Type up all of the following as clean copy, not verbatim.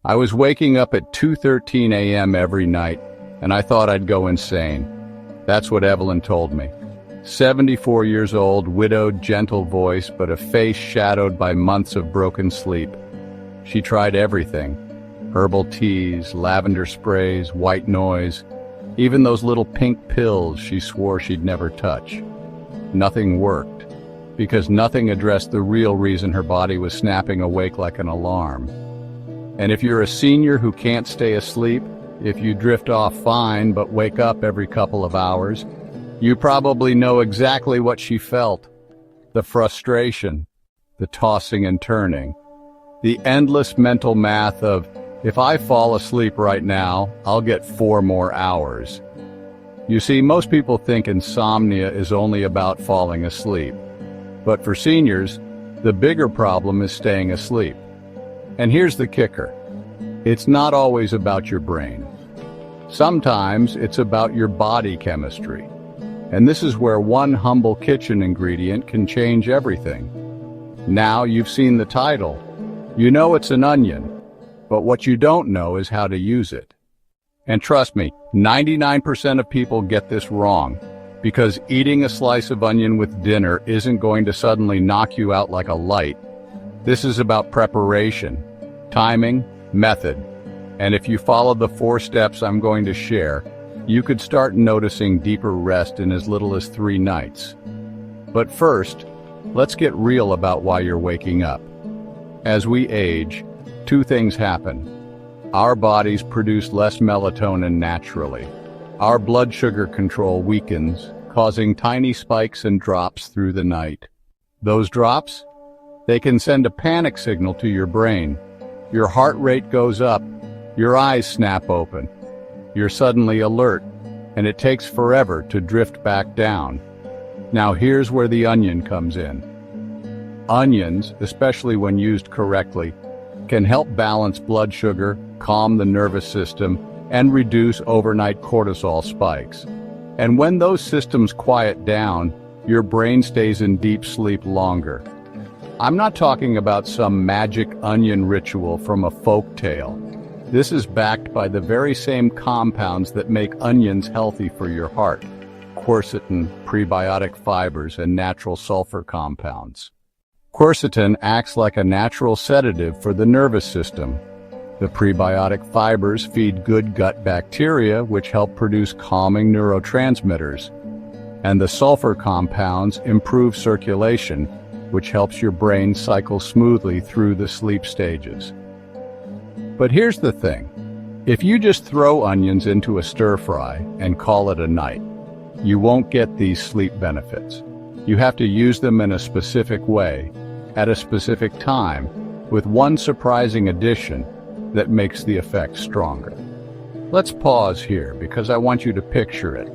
I was waking up at 2:13 a.m. every night, and I thought I'd go insane. That's what Evelyn told me. 74 years old, widowed, gentle voice, but a face shadowed by months of broken sleep. She tried everything. Herbal teas, lavender sprays, white noise, even those little pink pills she swore she'd never touch. Nothing worked, because nothing addressed the real reason her body was snapping awake like an alarm. And if you're a senior who can't stay asleep, if you drift off fine but wake up every couple of hours, you probably know exactly what she felt. The frustration, the tossing and turning, the endless mental math of, if I fall asleep right now, I'll get 4 more hours. You see, most people think insomnia is only about falling asleep. But for seniors, the bigger problem is staying asleep. And here's the kicker. It's not always about your brain. Sometimes it's about your body chemistry. And this is where one humble kitchen ingredient can change everything. Now you've seen the title. You know it's an onion. But what you don't know is how to use it. And trust me, 99% of people get this wrong, because eating a slice of onion with dinner isn't going to suddenly knock you out like a light. This is about preparation, timing, method. And if you follow the 4 steps I'm going to share, you could start noticing deeper rest in as little as 3 nights. But first, let's get real about why you're waking up. As we age, 2 things happen. Our bodies produce less melatonin naturally. Our blood sugar control weakens, causing tiny spikes and drops through the night. Those drops? They can send a panic signal to your brain. Your heart rate goes up, your eyes snap open. You're suddenly alert, and it takes forever to drift back down. Now here's where the onion comes in. Onions, especially when used correctly, can help balance blood sugar, calm the nervous system, and reduce overnight cortisol spikes. And when those systems quiet down, your brain stays in deep sleep longer. I'm not talking about some magic onion ritual from a folk tale. This is backed by the very same compounds that make onions healthy for your heart: quercetin, prebiotic fibers, and natural sulfur compounds. Quercetin acts like a natural sedative for the nervous system. The prebiotic fibers feed good gut bacteria, which help produce calming neurotransmitters. And the sulfur compounds improve circulation, which helps your brain cycle smoothly through the sleep stages. But here's the thing. If you just throw onions into a stir-fry and call it a night, you won't get these sleep benefits. You have to use them in a specific way, at a specific time, with one surprising addition that makes the effect stronger. Let's pause here because I want you to picture it.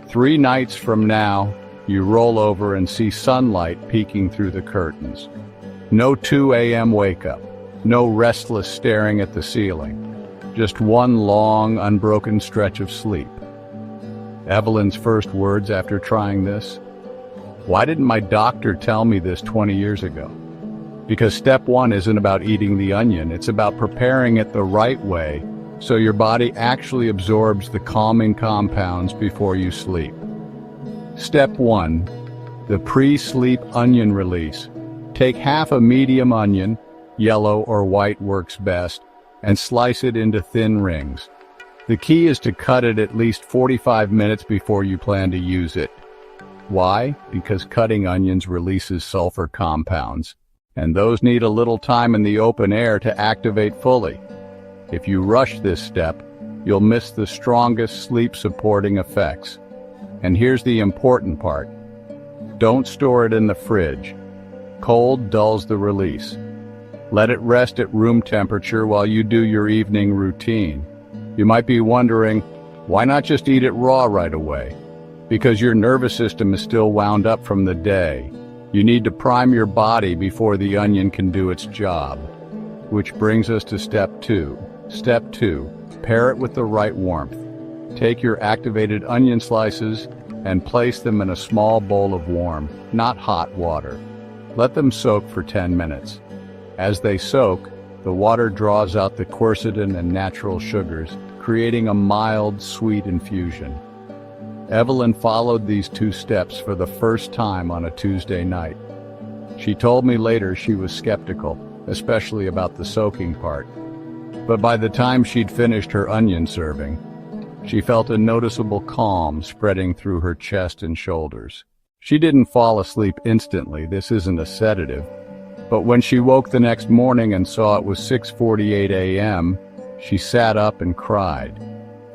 3 nights from now, you roll over and see sunlight peeking through the curtains. No 2 a.m. wake-up, no restless staring at the ceiling, just one long, unbroken stretch of sleep. Evelyn's first words after trying this: "Why didn't my doctor tell me this 20 years ago?" Because step 1 isn't about eating the onion, it's about preparing it the right way so your body actually absorbs the calming compounds before you sleep. Step 1, the pre-sleep onion release. Take half a medium onion, yellow or white works best, and slice it into thin rings. The key is to cut it at least 45 minutes before you plan to use it. Why? Because cutting onions releases sulfur compounds, and those need a little time in the open air to activate fully. If you rush this step, you'll miss the strongest sleep-supporting effects. And here's the important part. Don't store it in the fridge. Cold dulls the release. Let it rest at room temperature while you do your evening routine. You might be wondering, why not just eat it raw right away? Because your nervous system is still wound up from the day. You need to prime your body before the onion can do its job. Which brings us to step 2. Step 2, pair it with the right warmth. Take your activated onion slices and place them in a small bowl of warm, not hot water. Let them soak for 10 minutes. As they soak, The water draws out the quercetin and natural sugars, creating a mild, sweet infusion. Evelyn followed these 2 steps for the first time on a Tuesday night. She told me later she was skeptical, especially about the soaking part. But by the time she'd finished her onion serving, she felt a noticeable calm spreading through her chest and shoulders. She didn't fall asleep instantly, this isn't a sedative. But when she woke the next morning and saw it was 6:48 a.m., she sat up and cried.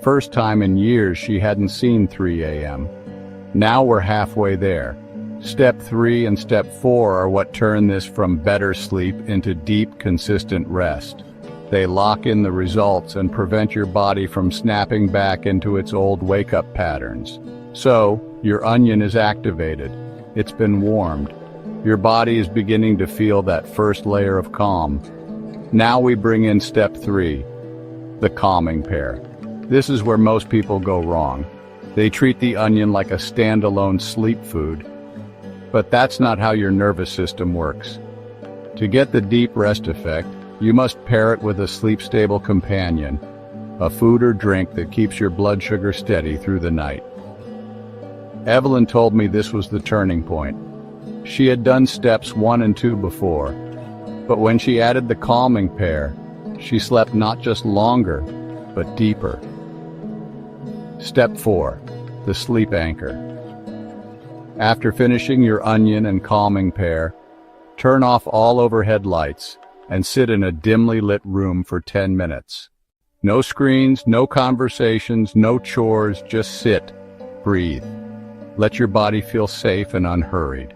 First time in years she hadn't seen 3 a.m. Now we're halfway there. Step 3 and Step 4 are what turn this from better sleep into deep, consistent rest. They lock in the results and prevent your body from snapping back into its old wake-up patterns. So, your onion is activated. It's been warmed. Your body is beginning to feel that first layer of calm. Now we bring in Step 3, the calming pair. This is where most people go wrong. They treat the onion like a standalone sleep food. But that's not how your nervous system works. To get the deep rest effect, you must pair it with a sleep-stable companion, a food or drink that keeps your blood sugar steady through the night. Evelyn told me this was the turning point. She had done steps 1 and 2 before, but when she added the calming pair, she slept not just longer, but deeper. Step 4, the sleep anchor. After finishing your onion and calming pair, turn off all overhead lights and sit in a dimly lit room for 10 minutes. No screens, no conversations, no chores, just sit, breathe. Let your body feel safe and unhurried.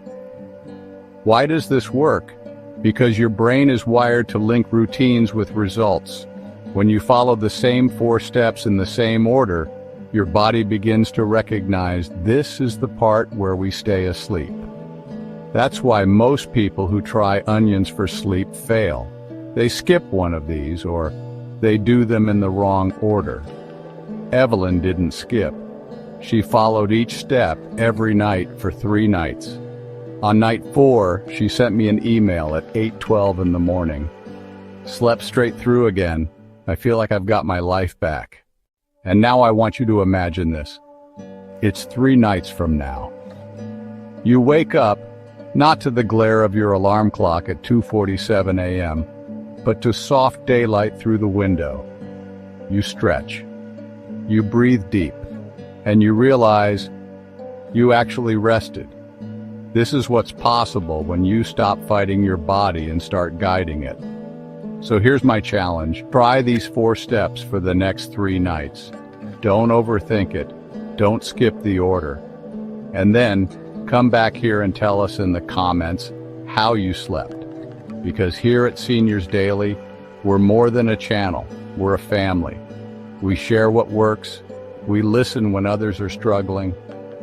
Why does this work? Because your brain is wired to link routines with results. When you follow the same 4 steps in the same order, your body begins to recognize this is the part where we stay asleep. That's why most people who try onions for sleep fail. They skip one of these, or they do them in the wrong order. Evelyn didn't skip. She followed each step every night for 3 nights. On night 4, she sent me an email at 8:12 in the morning. Slept straight through again. I feel like I've got my life back. And now I want you to imagine this. It's 3 nights from now. You wake up, not to the glare of your alarm clock at 2:47 a.m., but to soft daylight through the window. You stretch. You breathe deep. And you realize you actually rested. This is what's possible when you stop fighting your body and start guiding it. So here's my challenge. Try these 4 steps for the next 3 nights. Don't overthink it. Don't skip the order. And then come back here and tell us in the comments how you slept. Because here at Seniors Daily, we're more than a channel. We're a family. We share what works. We listen when others are struggling.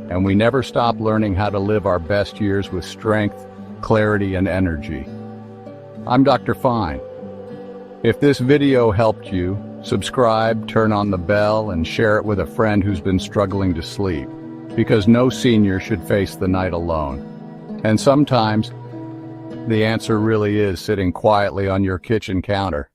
And we never stop learning how to live our best years with strength, clarity, and energy. I'm Dr. Fine. If this video helped you, subscribe, turn on the bell, and share it with a friend who's been struggling to sleep. Because no senior should face the night alone. And sometimes, the answer really is sitting quietly on your kitchen counter.